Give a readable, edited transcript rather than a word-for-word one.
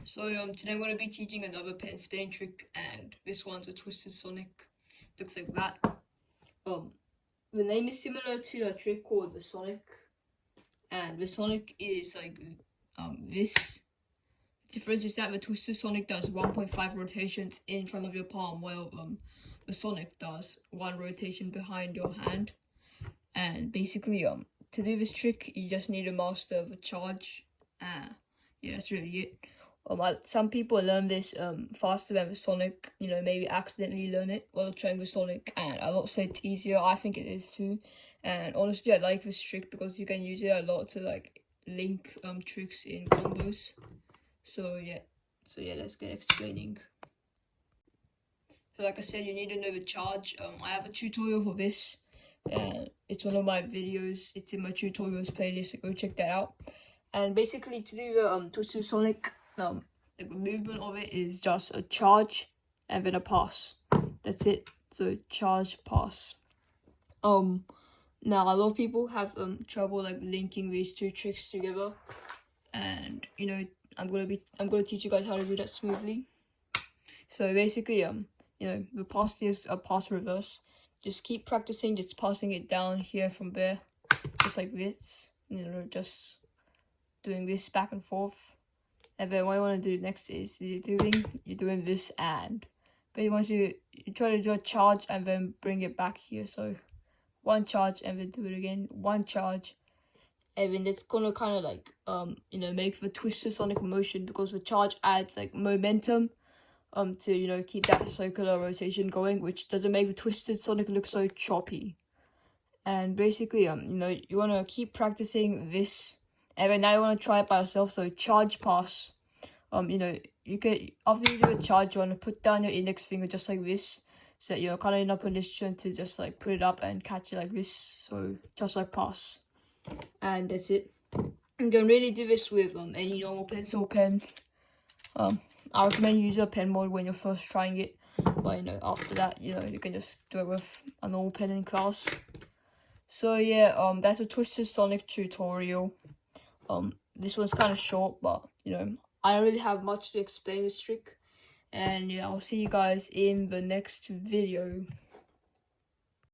So today I'm going to be teaching another pen spinning trick, and this one's a Twisted Sonic. Looks like that. The name is similar to a trick called the Sonic, and the Sonic is like this. The difference is that the Twisted Sonic does 1.5 rotations in front of your palm, while the Sonic does 1 rotation behind your hand. And basically to do this trick you just need to master the charge. Yeah, that's really it. Some people learn this faster than the Sonic, maybe accidentally learn it while trying the Sonic, and I'll not say it's easier. I think it is too, and honestly I like this trick because you can use it a lot to like link tricks in combos. So yeah, let's get explaining. So like I said, you need to know the charge. I have a tutorial for this. It's one of my videos. It's in my tutorials playlist, so go check that out. And basically to do the Twisted Sonic, the movement of it is just a charge and then a pass. That's it. So charge, pass. Now a lot of people have trouble like linking these two tricks together, and I'm gonna teach you guys how to do that smoothly. So basically the pass is a pass reverse. Just keep practicing, just passing it down here from there, just like this, just doing this back and forth. And then what you want to do next is you're doing this, but you want you try to do a charge and then bring it back here. So one charge and then do it again, one charge, and then it's gonna kind of like make the Twisted Sonic motion, because the charge adds like momentum to keep that circular rotation going, which doesn't make the Twisted Sonic look so choppy. And basically you want to keep practicing this, and then now you want to try it by yourself. So charge, pass. You can, after you do a charge, you want to put down your index finger just like this, so that you're kind of in a position to just like put it up and catch it like this. So just like pass, and that's it. You can really do this with any normal pencil pen. I recommend using a pen mode when you're first trying it, but after that you can just do it with a normal pen in class. So yeah, that's a Twisted Sonic tutorial. This one's kind of short, but I don't really have much to explain this trick. And yeah, I'll see you guys in the next video.